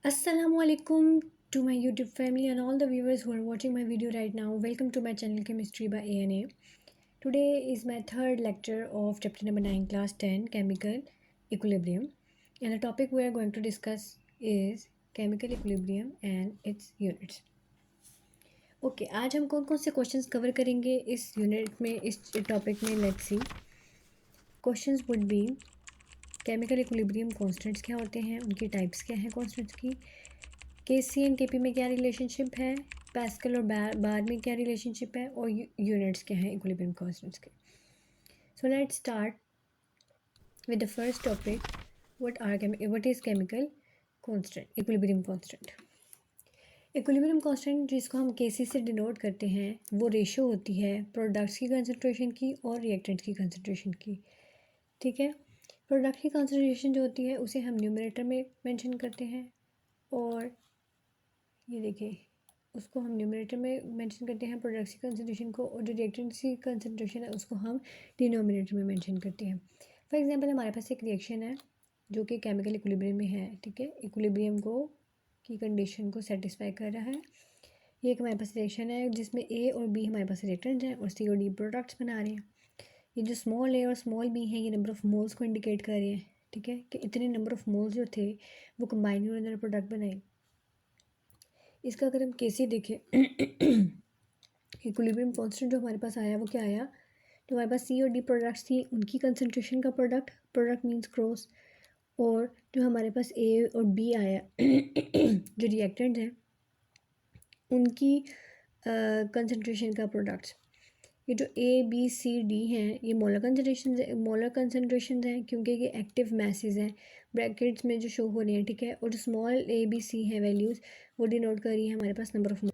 Assalamualaikum to my YouTube family and all the viewers who are watching my video right now. Welcome to my channel Chemistry by ANA. Today is my third lecture of chapter number 9 class 10 chemical equilibrium, and the topic we are going to discuss is chemical equilibrium and its units. Okay आज हम कौन कौन से questions cover करेंगे इस unit में, इस topic में. Let's C. Questions would be chemical equilibrium constants क्या होते हैं, उनकी टाइप्स क्या हैं कॉन्स्टेंट्स की, के सी एंड के पी में क्या रिलेशनशिप है, पैस्कल और बार में क्या रिलेशनशिप है, और यूनिट्स क्या हैं इक्विलिब्रियम कॉन्स्टेंट्स के. So let's start with the first topic. What is chemical constant, equilibrium constant. Equilibrium constant जिसको हम के सी से डिनोट करते हैं वो रेशो होती है प्रोडक्ट्स की कंसनट्रेशन की और रिएक्टेंट्स की कंसनट्रेशन की. ठीक है. प्रोडक्ट की कंसनट्रेशन जो होती है उसे हम न्यूमरेटर में मेंशन करते हैं, और ये देखिए उसको हम न्यूमरेटर में मेंशन करते हैं प्रोडक्ट्स की कंसनट्रेशन को, और जो रिएक्टेंट्स की कंसनट्रेशन है उसको हम डिनोमिनेटर में मेंशन करते हैं. फॉर एग्जांपल हमारे पास एक रिएक्शन है जो कि केमिकल इक्विलिब्रियम में है. ठीक है. इक्विलिब्रियम को की कंडीशन को सेटिस्फाई कर रहा है. ये एक हमारे पास रिएक्शन है जिसमें ए और बी हमारे पास रिएक्टेंट्स हैं और सी और डी प्रोडक्ट्स बना रहे हैं. ये जो स्मॉल ए और स्मॉल बी है ये नंबर ऑफ़ मोल्स को इंडिकेट कर रहे हैं. ठीक है, कि इतने नंबर ऑफ़ मोल्स जो थे वो कंबाइन उन्होंने प्रोडक्ट बनाए. इसका अगर हम कैसे देखें इक्विलिब्रियम कांस्टेंट जो हमारे पास आया वो क्या आया, जो हमारे पास सी और डी प्रोडक्ट्स थी उनकी कंसनट्रेशन का प्रोडक्ट मींस क्रॉस, और जो हमारे पास ए और बी आया जो रिएक्टेंट हैं उनकी कंसनट्रेशन का प्रोडक्ट्स. ये जो ए बी सी डी हैं ये मोलर कंसनट्रेशन हैं क्योंकि ये एक्टिव मैसेज हैं ब्रैकेट्स में जो शो हो रहे हैं. ठीक है. और जो स्मॉल ए बी सी हैं वैल्यूज़ वो डिनोट कर रही है हमारे पास नंबर ऑफ.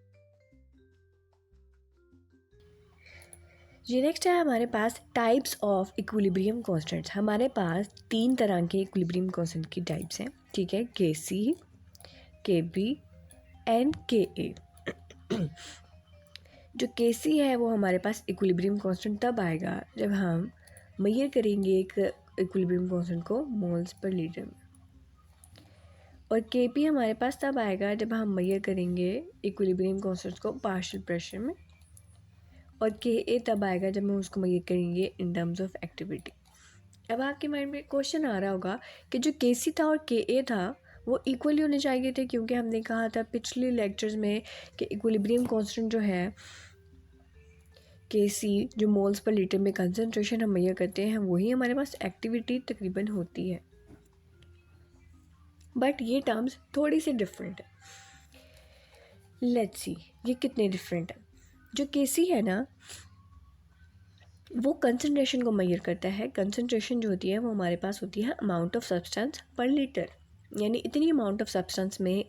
ये नेक्स्ट है हमारे पास टाइप्स ऑफ इक्विलिब्रियम कांस्टेंट्स. हमारे पास 3 तरह के इक्विलिब्रियम कांस्टेंट की टाइप्स हैं. ठीक है. के सी, के बी एंड के ए. जो के सी है वो हमारे पास इक्विलिब्रियम कांस्टेंट तब आएगा जब हम मेजर करेंगे एक इक्विलिब्रियम कांस्टेंट को मोल्स पर लीटर में, और के पी हमारे पास तब आएगा जब हम मेजर करेंगे इक्विलिब्रियम कांस्टेंट को पार्शियल प्रेशर में, और के ए तब आएगा जब हम उसको मेजर करेंगे इन टर्म्स ऑफ एक्टिविटी. अब आपके माइंड में क्वेश्चन आ रहा होगा कि जो के सी था और के ए था वो इक्वली होने चाहिए थे, क्योंकि हमने कहा था पिछले लेक्चर्स में कि इक्विलिब्रियम कांस्टेंट जो है के सी जो मोल्स पर लीटर में कंसनट्रेशन हम मेजर करते हैं वही हमारे पास एक्टिविटी तकरीबन होती है. बट ये टर्म्स थोड़ी सी डिफरेंट है. लेट्स सी ये कितने डिफरेंट है. जो के सी है ना वो कंसनट्रेशन को मेजर करता है. कंसनट्रेशन जो होती है वो हमारे पास होती है अमाउंट ऑफ सब्सटेंस पर लीटर, यानी इतनी अमाउंट ऑफ सब्सटेंस में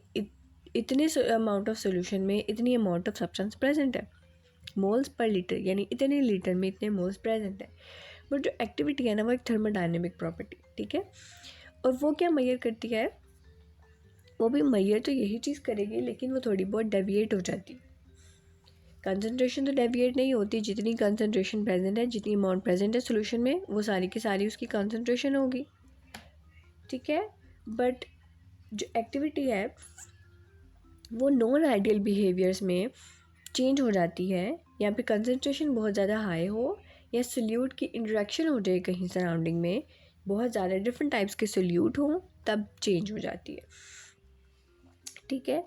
इतने अमाउंट ऑफ सोल्यूशन में इतनी अमाउंट ऑफ सब्सटेंस प्रेजेंट है. मोल्स पर लीटर यानी इतने लीटर में इतने मोल्स प्रेजेंट है. बट जो एक्टिविटी है ना वो एक थर्मोडायनेमिक प्रॉपर्टी. ठीक है. और वो क्या मेजर करती है, वो भी मेजर तो यही चीज़ करेगी लेकिन वो थोड़ी बहुत डेविएट हो जाती है. कंसनट्रेशन तो डेविएट नहीं होती, जितनी कंसनट्रेशन प्रेजेंट है जितनी अमाउंट प्रेजेंट है सोल्यूशन में वो सारी की सारी उसकी कंसनट्रेशन होगी. ठीक है. बट जो एक्टिविटी है वो नॉन आइडियल बिहेवियर्स में चेंज हो जाती है. यहाँ पे कंसनट्रेशन बहुत ज़्यादा हाई हो या सोल्यूट की इंटरेक्शन हो जाए कहीं सराउंडिंग में, बहुत ज़्यादा डिफरेंट टाइप्स के सोल्यूट हों तब चेंज हो जाती है. ठीक है.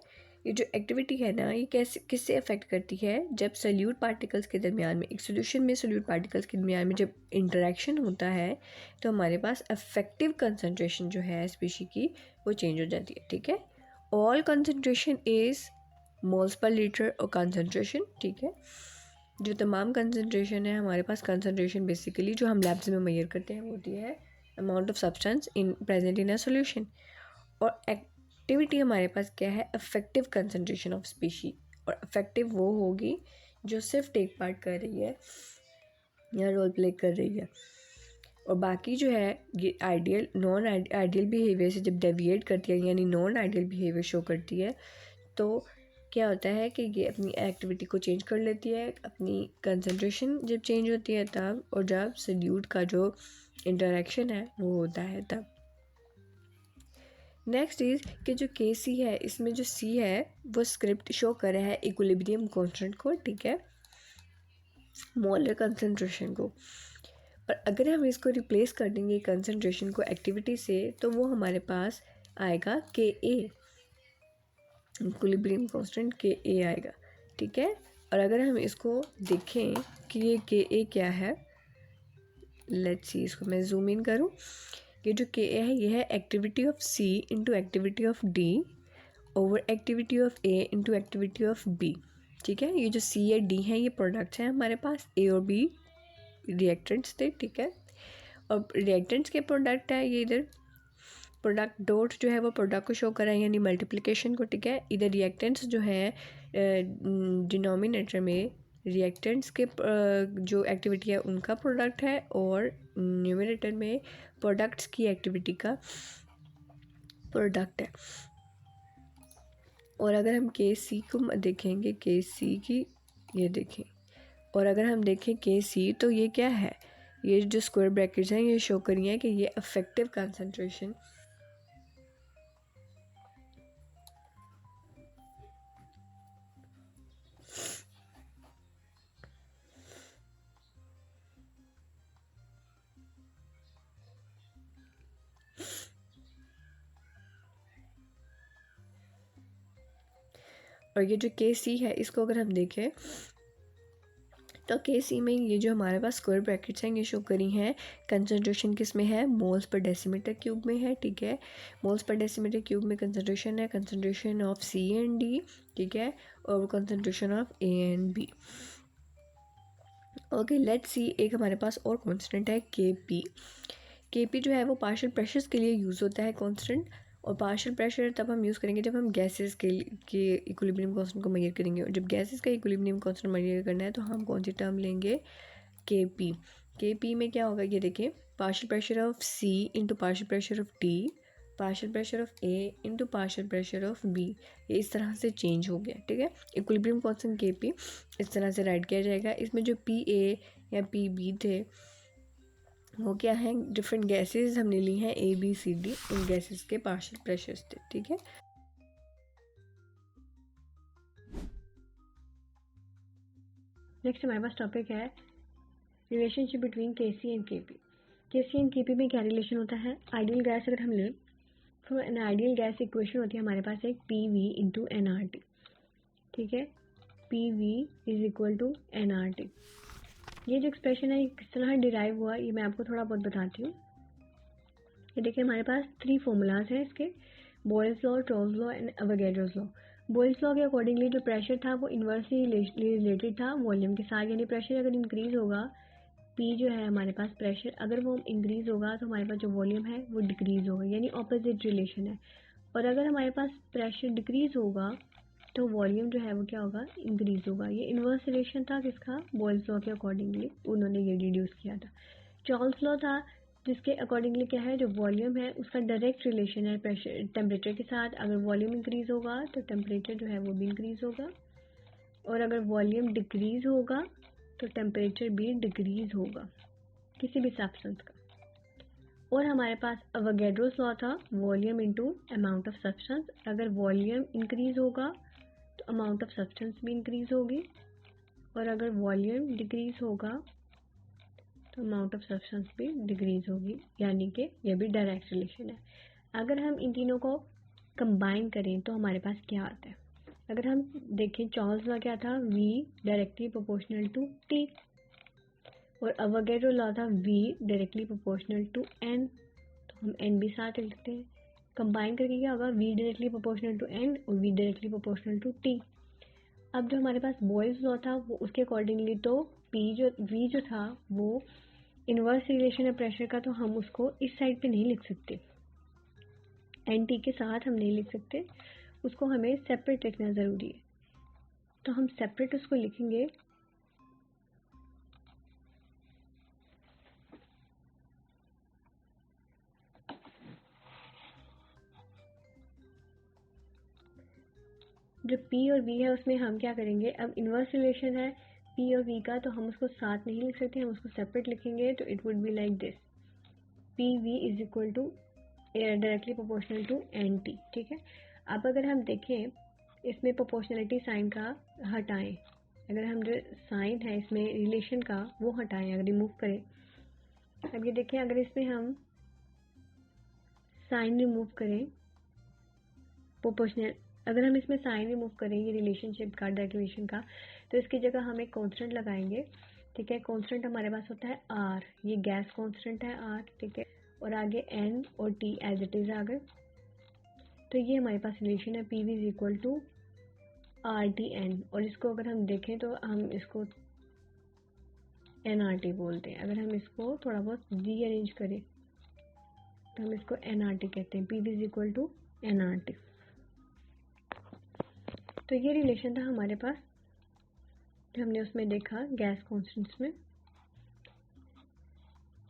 ये जो एक्टिविटी है ना ये कैसे किससे अफेक्ट करती है, जब सोल्यूट पार्टिकल्स के दरमियान में एक सोल्यूशन में सोल्यूट पार्टिकल्स के दरमियान में जब इंटरेक्शन होता है तो हमारे पास इफेक्टिव कंसनट्रेशन जो है स्पीशी की वो चेंज हो जाती है. ठीक है. All concentration is moles per litre और कंसनट्रेशन. ठीक है. जो तमाम कंसनट्रेशन है हमारे पास कंसनट्रेशन बेसिकली जो हम लैब्स में मेजर करते हैं वो होती है amount of substance in present in a solution, और एक्टिविटी हमारे पास क्या है इफेक्टिव कंसनट्रेशन ऑफ स्पीशी. और इफेक्टिव वो होगी जो सिर्फ टेक पार्ट कर रही है या रोल प्ले कर रही है, और बाकी जो है ये आइडियल नॉन आइडियल बिहेवियर से जब डेविएट करती है यानी नॉन आइडियल बिहेवियर शो करती है तो क्या होता है कि ये अपनी एक्टिविटी को चेंज कर लेती है. अपनी कंसंट्रेशन जब चेंज होती है तब, और जब सोल्यूट का जो इंटरेक्शन है वो होता है तब. नेक्स्ट इज़ कि जो के सी है, इसमें जो सी है वो स्क्रिप्ट शो कर रहा है इक्विलिब्रियम कांस्टेंट को, ठीक है, मोलर कंसंट्रेशन को। और अगर हम इसको रिप्लेस कर देंगे कंसंट्रेशन को एक्टिविटी से, तो वो हमारे पास आएगा के ए, इक्विलिब्रियम कांस्टेंट के ए आएगा, ठीक है। और अगर हम इसको देखें कि ये के ए क्या है, लेट्स सी, इसको मैं जूम इन करूँ। ये जो के ए है ये है activity of C into activity of D over activity of A into activity of B, ठीक है। ये जो सी या डी है ये प्रोडक्ट्स हैं हमारे पास, ए और बी रिएक्टेंट्स थे, ठीक है। और रिएक्टेंट्स के प्रोडक्ट है ये, इधर प्रोडक्ट डॉट जो है वो प्रोडक्ट को शो कर रहा है यानी मल्टीप्लिकेशन को, ठीक है। इधर रिएक्टेंट्स जो है डिनोमिनेटर में रिएक्टेंट्स के जो एक्टिविटी है उनका प्रोडक्ट है, और न्यूमरेटर में प्रोडक्ट्स की एक्टिविटी का प्रोडक्ट है। और अगर हम के सी को देखेंगे, के सी की ये देखें, और अगर हम देखें के सी, तो ये क्या है, ये जो स्क्वायर ब्रैकेट्स हैं ये शो करिए कि ये इफेक्टिव कंसंट्रेशन और ये जो के सी है इसको अगर हम देखें तो के सी में ये जो हमारे पास स्क्वायर ब्रैकेट्स हैं ये शो करी हैं कंसंट्रेशन किस में है, मोल्स पर डेसीमीटर क्यूब में है, ठीक है। मोल्स पर डेसीमीटर क्यूब में कंसंट्रेशन है, concentration of C and D, ठीक है, और concentration of A and B. Okay, let's see, एक हमारे पास और कांस्टेंट है के पी। के पी जो है वो पार्शियल प्रेशर्स के लिए यूज़ होता है कांस्टेंट, और पार्शियल प्रेशर तब हम यूज़ करेंगे जब हम गैसेस के इक्विलिब्रियम कांस्टेंट को मेजर करेंगे। और जब गैसेस का इक्विलिब्रियम कांस्टेंट मेजर करना है तो हम कौन सी टर्म लेंगे, के पी। के पी में क्या होगा ये देखिए, partial pressure of C into partial pressure of D, partial pressure of A into partial pressure of B, ये इस तरह से चेंज हो गया, ठीक है। इक्विलिब्रियम कांस्टेंट के पी इस तरह से राइट किया जाएगा। इसमें जो पी ए या पी बी थे वो क्या है, डिफरेंट गैसेस हमने ली हैं ए बी सी डी, इन गैसेस के पार्शियल प्रेशर्स थे, ठीक है। नेक्स्ट हमारे पास टॉपिक है relationship between K C and के पी। के सी एंड के पी में क्या रिलेशन होता है, आइडियल गैस अगर हम लें तो एन आइडियल गैस इक्वेशन होती है हमारे पास एक P V into N R T, ठीक है। P V is equal to N R T. ये जो एक्सप्रेशन है किस तरह डिराइव हुआ ये मैं आपको थोड़ा बहुत बताती हूँ। ये देखिए हमारे पास 3 फॉर्मूलाज हैं इसके, Boyle's law, Charles law and Avogadro's law. Boyle's law के अकॉर्डिंगली जो प्रेशर था वो इन्वर्सली रिलेटेड था वॉल्यूम के साथ, यानी प्रेशर अगर इंक्रीज होगा, पी जो है हमारे पास प्रेशर अगर वो इंक्रीज होगा तो हमारे पास जो वॉल्यूम है वो डिक्रीज होगा, यानी ऑपोजिट रिलेशन है। और अगर हमारे पास प्रेशर डिक्रीज होगा तो वॉल्यूम जो है वो क्या होगा, इंक्रीज होगा। ये इन्वर्स रिलेशन था किसका, बॉयल्स लॉ के अकॉर्डिंगली उन्होंने ये डिड्यूस किया था। चार्ल्स लॉ था जिसके अकॉर्डिंगली क्या है, जो वॉल्यूम है उसका डायरेक्ट रिलेशन है प्रेशर टेम्परेचर के साथ, अगर वॉल्यूम इंक्रीज होगा तो टेम्परेचर जो है वो भी इंक्रीज होगा, और अगर वॉल्यूम डिक्रीज होगा तो टेम्परेचर भी डिक्रीज होगा किसी भी सब्सटेंस का। और हमारे पास अवोगाड्रोस लॉ था volume into amount of substance, अगर वॉल्यूम इंक्रीज होगा तो अमाउंट ऑफ सब्सटेंस भी इंक्रीज होगी, और अगर वॉल्यूम डिक्रीज होगा तो अमाउंट ऑफ सब्सटेंस भी डिक्रीज होगी, यानी कि यह भी डायरेक्ट रिलेशन है। अगर हम इन तीनों को कंबाइन करें तो हमारे पास क्या आता है, अगर हम देखें चार्ल्स लॉ क्या था, V directly proportional to T, और अवोगाड्रो लॉ था V directly proportional to N, तो हम N भी साथ लिखते हैं। कंबाइन करके क्या होगा, V directly proportional to N और V directly proportional to T। अब जो हमारे पास बॉयल्स लॉ था वो उसके अकॉर्डिंगली तो V जो था वो इन्वर्स रिलेशन है प्रेशर का, तो हम उसको इस साइड पे नहीं लिख सकते, NT के साथ हम नहीं लिख सकते, उसको हमें सेपरेट लिखना ज़रूरी है, तो हम सेपरेट उसको लिखेंगे। जो P और V है उसमें हम क्या करेंगे, अब इन्वर्स रिलेशन है P और V का, तो हम उसको साथ नहीं लिख सकते, हम उसको सेपरेट लिखेंगे, तो it would be like this, P V is equal to directly proportional to NT, ठीक है। अब अगर हम देखें इसमें प्रोपोर्शनलिटी साइन का हटाएं, अगर हम जो साइन है इसमें रिलेशन का वो हटाएं, अगर रिमूव करें, अब ये देखें अगर इसमें हम साइन रिमूव करें प्रोपोर्शनल, अगर हम इसमें साइन रिमूव करें ये रिलेशनशिप का, डायरेक्ट रिलेशन का, तो इसकी जगह हम एक कॉन्स्टेंट लगाएंगे, ठीक है। कॉन्स्टेंट हमारे पास होता है R, ये गैस कॉन्स्टेंट है R, ठीक है। और आगे N और T एज इट इज़ आ गए, तो ये हमारे पास रिलेशन है PV is equal to RTN, और इसको अगर हम देखें तो हम इसको NRT बोलते हैं। अगर हम इसको थोड़ा बहुत रीअरेंज करें तो हम इसको NRT कहते हैं, PV is equal to NRT। तो ये रिलेशन था हमारे पास जो हमने उसमें देखा गैस कॉन्स्टेंट्स में।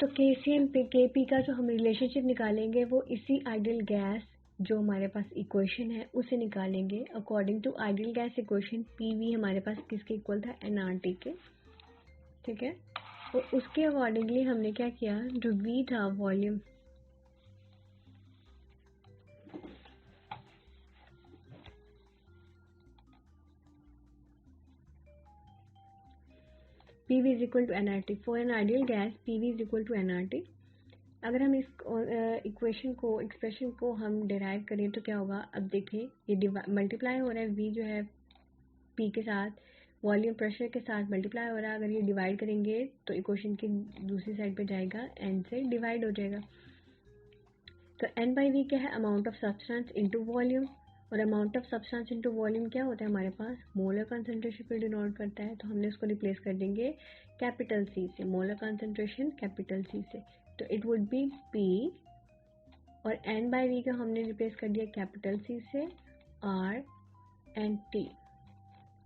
तो KCM पे KP का जो हम रिलेशनशिप निकालेंगे वो इसी आइडियल गैस जो हमारे पास इक्वेशन है उसे निकालेंगे। According to ideal gas equation PV हमारे पास किसके इक्वल था, NRT के, ठीक है। तो उसके अकॉर्डिंगली हमने क्या किया, जो V था volume, PV is equal to NRT for an ideal gas, PV is equal to NRT। अगर हम इस इक्वेशन को, एक्सप्रेशन को हम डिराइव करें तो क्या होगा, अब देखें ये मल्टीप्लाई हो रहा है, V जो है P के साथ वॉल्यूम प्रेशर के साथ मल्टीप्लाई हो रहा है। अगर ये डिवाइड करेंगे तो इक्वेशन की दूसरी साइड पे जाएगा, N से डिवाइड हो जाएगा। तो N/V क्या है, amount of substance into volume, और amount of substance into volume क्या होता है हमारे पास, मोलर कंसंट्रेशन को डिनोट करता है। तो हमने उसको रिप्लेस कर देंगे कैपिटल C से, मोलर कंसंट्रेशन कैपिटल C से, तो इट वुड बी P, और N/V का हमने रिप्लेस कर दिया कैपिटल C से R एंड T,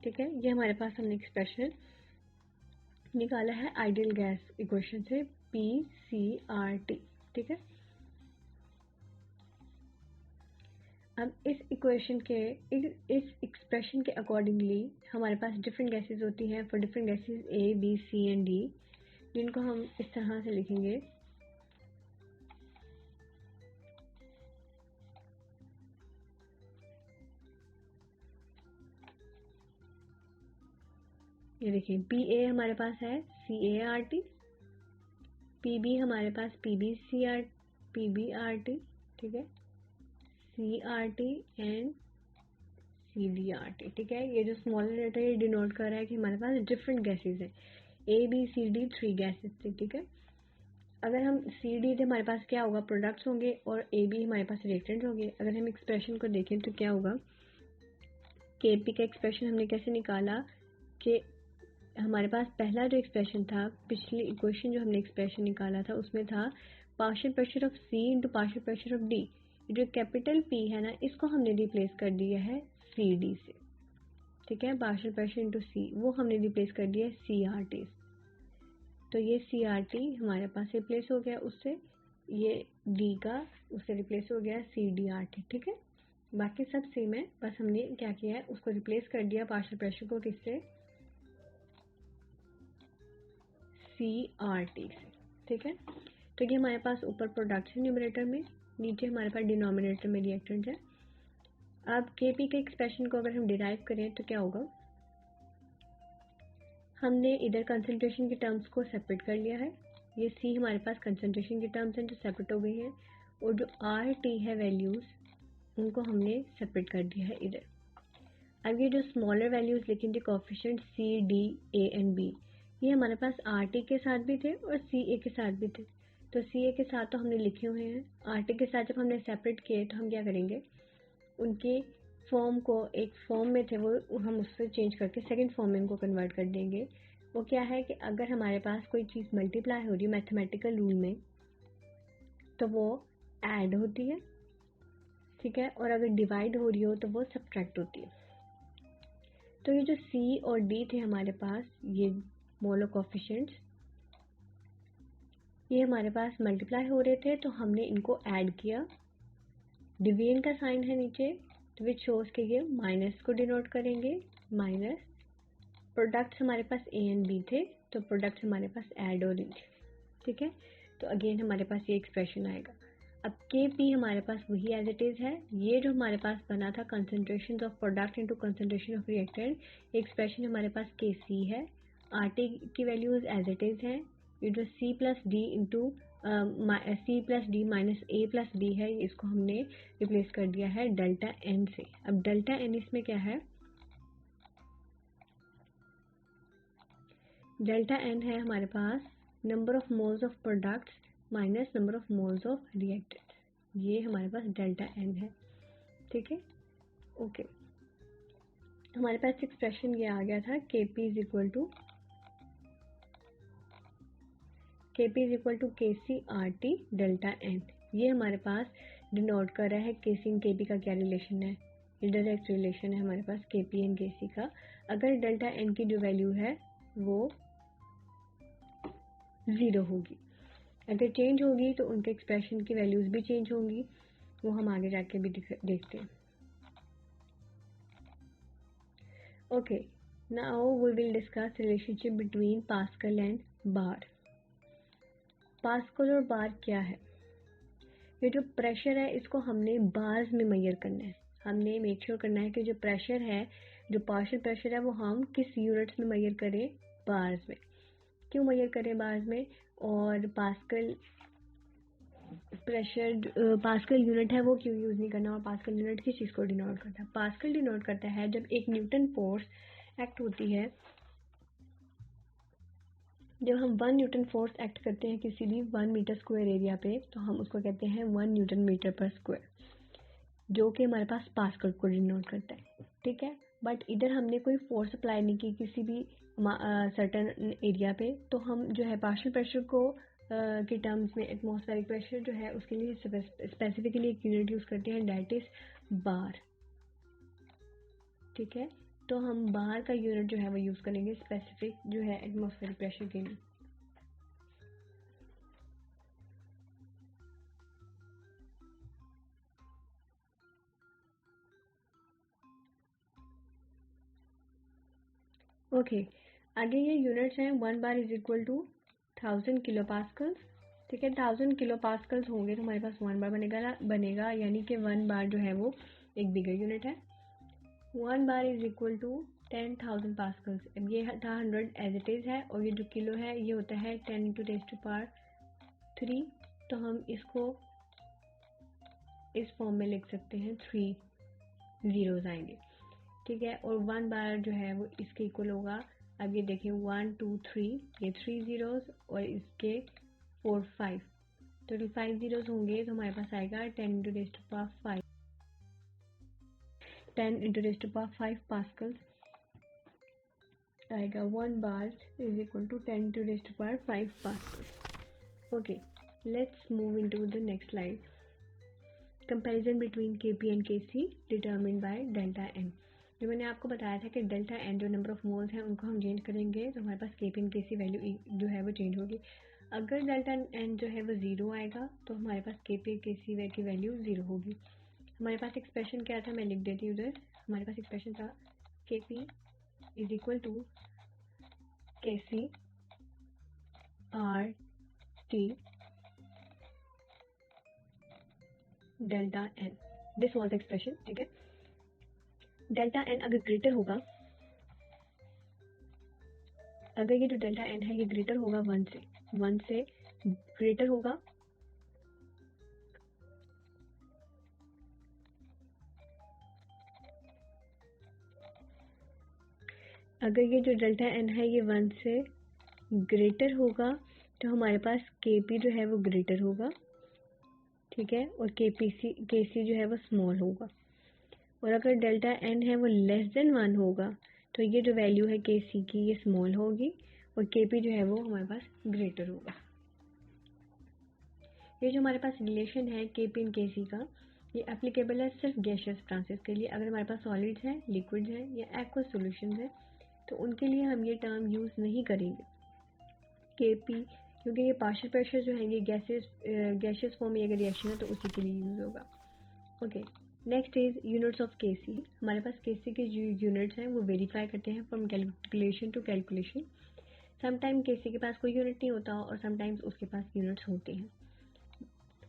ठीक है। ये हमारे पास हमने एक्सप्रेशन निकाला है आइडियल गैस इक्वेशन से, PCRT, ठीक है। अब इस इक्वेशन के, इस एक्सप्रेशन के अकॉर्डिंगली हमारे पास डिफरेंट गैसेस होती हैं, for different gases A B C and D, जिनको हम इस तरह से लिखेंगे, ये देखिए PA हमारे पास है CART, PB हमारे पास PBRT, ठीक है, CRT एंड CDRT, ठीक है। ये जो स्मॉलर लेटर है ये डिनोट कर रहा है कि हमारे पास डिफरेंट गैसेस हैं, ABCD 3 गैसेस थे, ठीक है। अगर हम CD थे हमारे पास क्या होगा, प्रोडक्ट्स होंगे, और AB हमारे पास रिएक्टेंट होंगे। अगर हम एक्सप्रेशन को देखें तो क्या होगा, KP का एक्सप्रेशन हमने कैसे निकाला कि हमारे पास पहला जो एक्सप्रेशन था, पिछली इक्वेशन जो हमने एक्सप्रेशन निकाला था उसमें था partial pressure of C into partial pressure of D। जो कैपिटल P है ना, इसको हमने रिप्लेस कर दिया है CD से, ठीक है। पार्शियल प्रेशर इंटू C वो हमने रिप्लेस कर दिया है CRT, तो ये CRT हमारे पास रिप्लेस हो गया उससे, ये D का उससे रिप्लेस हो गया CDRT, ठीक है। बाकी सब सेम है, बस हमने क्या किया है उसको रिप्लेस कर दिया पार्शियल प्रेशर को किससे, CRT से, ठीक है। तो ये हमारे पास ऊपर प्रोडक्ट है न्यूमरेटर में, नीचे हमारे पास डिनोमिनेटर में रिएक्टेंट है। अब KP के एक्सप्रेशन को अगर हम डिराइव करें तो क्या होगा, हमने इधर कंसंट्रेशन के टर्म्स को सेपरेट कर लिया है, ये C हमारे पास कंसंट्रेशन की टर्म्स हैं जो सेपरेट हो गई हैं, और जो RT है वैल्यूज़ उनको हमने सेपरेट कर दिया है इधर। अब ये जो स्मॉलर वैल्यूज़ लिखेंगे coefficient C D A and B, ये हमारे पास RT के साथ भी थे और CA के साथ भी थे। तो CA के साथ तो हमने लिखे हुए हैं, RT के साथ जब हमने सेपरेट किए तो हम क्या करेंगे, उनके फॉर्म को, एक फॉर्म में थे वो हम उससे चेंज करके सेकंड फॉर्म में उनको कन्वर्ट कर देंगे। वो क्या है कि अगर हमारे पास कोई चीज़ मल्टीप्लाई हो रही है मैथमेटिकल रूल में तो वो ऐड होती है, ठीक है, और अगर डिवाइड हो रही हो तो वो सब्ट्रैक्ट होती है। तो ये जो C और D थे हमारे पास, ये मोलर कोएफिशिएंट्स, ये हमारे पास मल्टीप्लाई हो रहे थे तो हमने इनको ऐड किया, डिवीजन का साइन है नीचे, तो विच शोज के ये माइनस को डिनोट करेंगे, माइनस, प्रोडक्ट्स हमारे पास A एंड B थे तो प्रोडक्ट्स हमारे पास ऐड हो रही थी, ठीक है। तो अगेन हमारे पास ये एक्सप्रेशन आएगा। अब के पी हमारे पास वही एज इट इज़ है। ये जो हमारे पास बना था concentration of product into concentration of reactant, expression हमारे पास के सी है। आर टी की वैल्यूज एज इट इज़ है। ये जो C plus D into C plus D minus A plus B है, इसको हमने रिप्लेस कर दिया है डेल्टा एन से। अब डेल्टा एन इसमें क्या है, डेल्टा एन है हमारे पास number of moles of products minus number of moles of reactant, ये हमारे पास डेल्टा एन है। ठीक है, ओके। हमारे पास एक्सप्रेशन ये आ गया था के P is equal to K C R T delta N. ये हमारे पास डिनोट कर रहा है के सी एंड के पी का क्या रिलेशन है, ये डायरेक्ट रिलेशन है हमारे पास के पी एंड के सी का। अगर डेल्टा एन की जो वैल्यू है वो 0 होगी, अगर चेंज होगी तो उनके एक्सप्रेशन की वैल्यूज भी चेंज होंगी, वो हम आगे जाके भी देखते हैं। Okay, now we will discuss relationship between pascal and bar. Pascal और बार क्या है, ये जो प्रेशर है इसको हमने बार्स में मेजर करना है। हमने मेक श्योर करना है कि जो प्रेशर है, जो पार्शियल प्रेशर है, वो हम किस यूनिट्स में मेजर करें, बार्स में। क्यों मेजर करें बार्स में, और पास्कल प्रेशर पास्कल यूनिट है वो क्यों यूज़ नहीं करना, और पास्कल यूनिट किस चीज़ को डिनोट करता है। पास्कल डिनोट करता है जब एक न्यूटन फोर्स एक्ट होती है, जब हम 1 न्यूटन फोर्स एक्ट करते हैं किसी भी 1 मीटर स्क्वायर एरिया पे, तो हम उसको कहते हैं 1 न्यूटन मीटर पर स्क्वायर, जो कि हमारे पास पास्कल को डिनोट करता है। ठीक है, बट इधर हमने कोई फोर्स अप्लाई नहीं की किसी भी सर्टन एरिया पे, तो हम जो है पार्शियल प्रेशर को के टर्म्स में एटमॉस्फेरिक प्रेशर जो है उसके लिए स्पेसिफिकली एक यूनिट यूज़ करते हैं, दैट इज बार। ठीक है, तो हम बार का यूनिट जो है वो यूज़ करेंगे स्पेसिफिक जो है एटमॉस्फेरिक प्रेशर के लिए। ओके, आगे ये यूनिट्स हैं, 1 bar is equal to 1000 kilo pascals. ठीक है, 1000 किलो पास्कल्स होंगे तो हमारे पास 1 बार बनेगा, यानी कि 1 बार जो है वो एक बिगर यूनिट है। 1 bar is equal to 10,000 pascals. अब ये था 100 एज इट इज़ है, और ये जो किलो है ये होता है 10 इंटू रेज़ टू पावर 3, तो हम इसको इस फॉर्म में लिख सकते हैं, 3 ज़ीरोज़ आएंगे। ठीक है, और 1 बार जो है वो इसके इक्वल होगा, आगे देखें 1 2 3, ये 3 ज़ीरोज़ और इसके 4 5, टोटल 5 ज़ीरोज़ होंगे, तो हमारे पास आएगा 10 into raise to power 5, 10 into raise to power 5 pascals आएगा। 1 bar is equal to 10 into raise to power 5 pascals. Okay, let's move into the next slide. Comparison between Kp and Kc determined by delta N. जो मैंने आपको बताया था कि delta N जो number of moles हैं उनको हम चेंज करेंगे, तो हमारे पास Kp एंड Kc वैल्यू जो है वो चेंज होगी। अगर डेल्टा एन जो है वो 0 आएगा तो हमारे पास Kp एंड Kc की वैल्यू 0 होगी। हमारे पास एक्सप्रेशन क्या था, मैं लिख देती हूँ उधर। हमारे पास एक्सप्रेशन था Kp is equal to Kc R T delta N, this was expression. ठीक है, डेल्टा एन अगर ग्रेटर होगा, अगर ये जो डेल्टा एन है ये ग्रेटर होगा 1 से ग्रेटर होगा, अगर ये जो डेल्टा एन है ये 1 से ग्रेटर होगा तो हमारे पास Kp जो है वो ग्रेटर होगा। ठीक है, और Kc जो है वो स्मॉल होगा। और अगर डेल्टा एन है वो लेस देन 1 होगा तो ये जो वैल्यू है Kc की ये स्मॉल होगी, और Kp जो है वो हमारे पास ग्रेटर होगा। ये जो हमारे पास रिलेशन है Kp एंड Kc का, ये एप्लीकेबल है सिर्फ गैसियस ट्रांसिस के लिए। अगर हमारे पास सॉलिड्स हैं, लिक्विड्स हैं या एक्वस सॉल्यूशंस हैं, तो उनके लिए हम ये टर्म यूज़ नहीं करेंगे Kp, क्योंकि ये पार्शियल प्रेशर जो है ये गैसियस फॉर्म में अगर रिएक्शन है तो उसी के लिए यूज़ होगा। Okay, next is units of Kc। हमारे पास Kc के जो यूनिट्स हैं वो वेरीफाई करते हैं from calculation to calculation. Sometime Kc के पास कोई यूनिट नहीं होता और समटाइम्स उसके पास यूनिट्स होते हैं।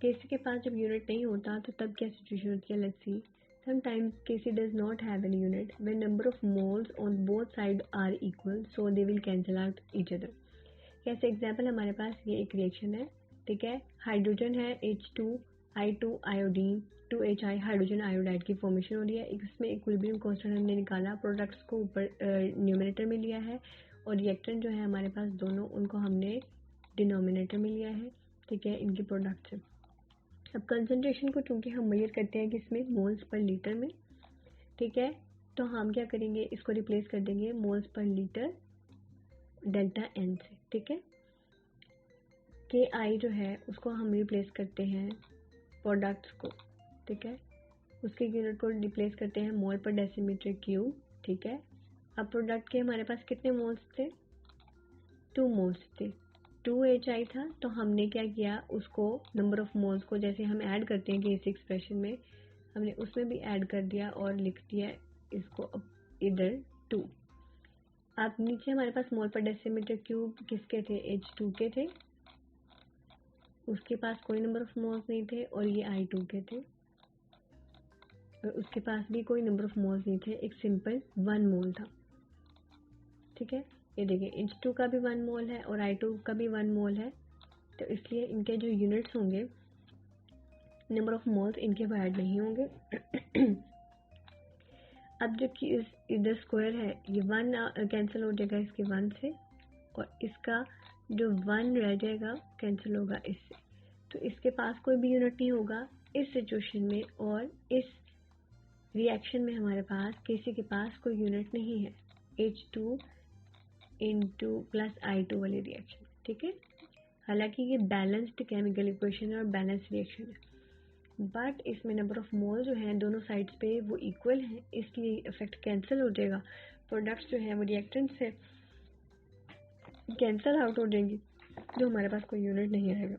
केसी के पास जब यूनिट नहीं होता तो तब क्या सिचुएशन होती है, let's see. Sometimes Kc does not have any unit when number of moles on both sides are equal, so they will cancel out each other. कैसे एग्जाम्पल हमारे पास ये एक रिएक्शन है, ठीक है. हाइड्रोजन है H2I2 iodine 2HI hydrogen iodide की formation हो रही है. इसमें इक्विलिब्रियम कांस्टेंट हमने निकाला, प्रोडक्ट्स को ऊपर न्यूमरेटर में लिया है और रिएक्टेंट जो है हमारे पास दोनों उनको हमने डिनोमिनेटर में लिया है, ठीक है, इनके प्रोडक्ट से. अब कंसंट्रेशन को चूँकि हम मेजर करते हैं किसमें, मोल्स पर लीटर में, ठीक है. तो हम क्या करेंगे, इसको रिप्लेस कर देंगे moles per litre delta N से, ठीक है. के आई जो है उसको हम रिप्लेस करते हैं प्रोडक्ट्स को, ठीक है. उसके यूनिट को रिप्लेस करते हैं मोल पर डेसीमीटर क्यूब, ठीक है. अब प्रोडक्ट के हमारे पास कितने मोल्स थे, 2 मोल्स थे. 2HI था तो हमने क्या किया, उसको नंबर ऑफ मोल्स को जैसे हम ऐड करते हैं कि इस एक्सप्रेशन में हमने उसमें भी ऐड कर दिया और लिख दिया इसको अब इधर 2. अब नीचे हमारे पास मोल पर डेसीमीटर क्यूब किसके थे, H2 के थे, उसके पास कोई नंबर ऑफ मोल्स नहीं थे, और ये I2 के थे और उसके पास भी कोई नंबर ऑफ मोल्स नहीं थे, एक सिंपल 1 मोल था, ठीक है. ये देखिए H2 का भी 1 मोल है और I2 का भी 1 मोल है, तो इसलिए इनके जो यूनिट्स होंगे नंबर ऑफ मोल्स इनके ऐड नहीं होंगे. अब जबकि इधर स्क्वायर है ये 1 कैंसिल हो जाएगा इसके 1 से और इसका जो 1 रह जाएगा कैंसिल होगा इससे, तो इसके पास कोई भी यूनिट नहीं होगा इस सिचुएशन में. और इस रिएक्शन में हमारे पास किसी के पास कोई यूनिट नहीं है, H2 इंटू प्लस I2 वाली रिएक्शन, ठीक है. हालांकि ये बैलेंस्ड केमिकल इक्वेशन है और बैलेंस रिएक्शन है, बट इसमें नंबर ऑफ मोल जो हैं दोनों साइड्स पे वो इक्वल हैं, इसलिए इफेक्ट कैंसिल हो जाएगा. प्रोडक्ट्स जो हैं वो रिएक्टेंट से कैंसिल आउट हो जाएंगी, जो हमारे पास कोई यूनिट नहीं रहेगा.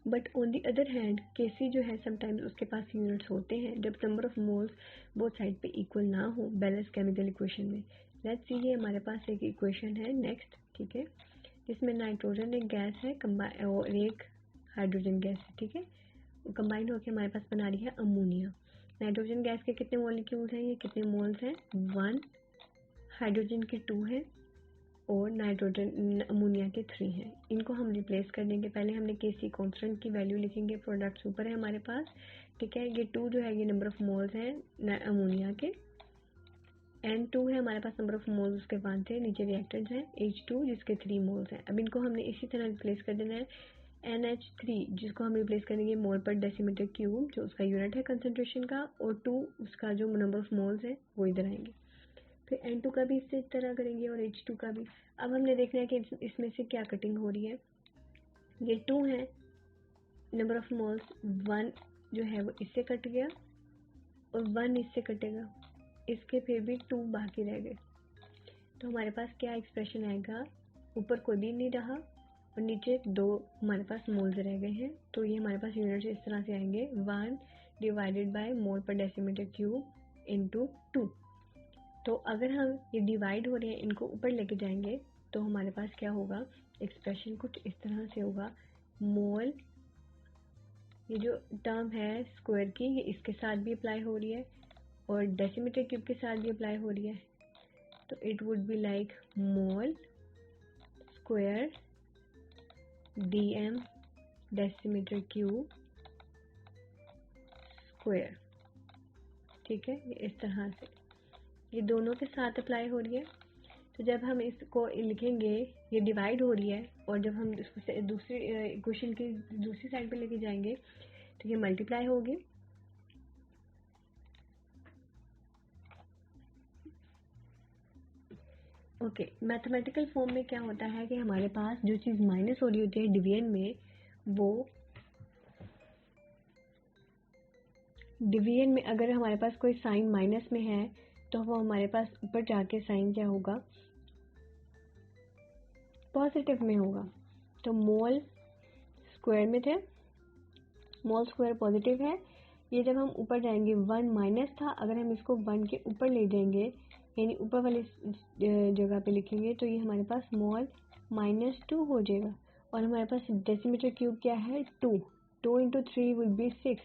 But on the other hand K C जो है समटाइम्स उसके पास यूनिट्स होते हैं जब number of moles both side पे इक्वल ना हो बैलेंस केमिकल इक्वेशन में. लेट्स सी ये हमारे पास एक इक्वेशन है नेक्स्ट, ठीक है, जिसमें नाइट्रोजन एक गैस है और एक हाइड्रोजन गैस है, ठीक है. कंबाइन होकर हमारे पास बना रही है अमोनिया. नाइट्रोजन गैस के कितने मॉलिक्यूल्स हैं, ये कितने मोल्स हैं, 1. हाइड्रोजन के 2 हैं और नाइट्रोजन अमोनिया के 3 हैं. इनको हम रिप्लेस कर देंगे. पहले हमने केसी कांस्टेंट की वैल्यू लिखेंगे, प्रोडक्ट्स ऊपर है हमारे पास, ठीक है. ये 2 जो है ये नंबर ऑफ मोल्स हैं अमोनिया के, N2 है हमारे पास नंबर ऑफ मोल्स उसके 1 थे, नीचे रिएक्टेंट्स हैं H2 जिसके 3 मोल्स हैं. अब इनको हमने इसी तरह रिप्लेस कर देना है NH3 जिसको हम रिप्लेस करेंगे मोल पर डेसीमीटर क्यूब जो उसका यूनिट है कंसंट्रेशन का, और 2 उसका जो नंबर ऑफ मोल्स है वो इधर आएंगे. फिर N2 का भी इसी तरह करेंगे और H2 का भी. अब हमने देखना है कि इसमें से क्या कटिंग हो रही है. ये 2 है, नंबर ऑफ मोल्स 1 जो है वो इससे कट गया और 1 इससे कटेगा, इसके फिर भी 2 बाकी रह गए. तो हमारे पास क्या एक्सप्रेशन आएगा, ऊपर कोई भी नहीं रहा और नीचे 2 हमारे पास मोल्स रह गए हैं. तो ये हमारे पास यूनिट्स इस तरह से आएंगे 1 डिवाइडेड बाय मोल पर डेसीमीटर क्यूब इंटू 2. तो अगर हम ये डिवाइड हो रहे हैं इनको ऊपर लेके जाएंगे तो हमारे पास क्या होगा, एक्सप्रेशन कुछ इस तरह से होगा. मोल ये जो टर्म है स्क्वायर की ये इसके साथ भी अप्लाई हो रही है और डेसीमीटर क्यूब के साथ भी अप्लाई हो रही है. तो it would be like mole square dm decimetre cube square, ठीक है. ये इस तरह से ये दोनों के साथ अप्लाई हो रही है. तो जब हम इसको लिखेंगे ये डिवाइड हो रही है और जब हम इसको दूसरी इक्वेशन की दूसरी साइड पे लेके जाएंगे तो ये मल्टीप्लाई होगी. ओके, मैथमेटिकल फॉर्म में क्या होता है कि हमारे पास जो चीज़ माइनस हो रही होती है डिवीजन में, वो डिवीजन में अगर हमारे पास कोई साइन माइनस में है तो वो हमारे पास ऊपर जाके साइन क्या होगा, पॉजिटिव में होगा. तो मोल स्क्वायर में थे, मोल स्क्वायर पॉजिटिव है. ये जब हम ऊपर जाएंगे 1 माइनस था, अगर हम इसको 1 के ऊपर ले जाएंगे यानी ऊपर वाली जगह पे लिखेंगे तो ये हमारे पास मोल -2 हो जाएगा. और हमारे पास डेसीमीटर क्यूब क्या है 2, 2 इंटू 3 विल बी 6,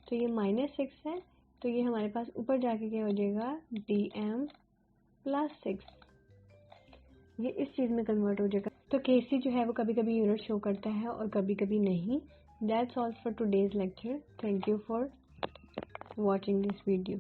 तो ये -6 है, तो ये हमारे पास ऊपर जाके क्या हो जाएगा dm प्लस 6, ये इस चीज़ में कन्वर्ट हो जाएगा। तो केसी जो है वो कभी कभी यूनिट शो करता है और कभी कभी नहीं। That's all for today's lecture. Thank you for watching this video.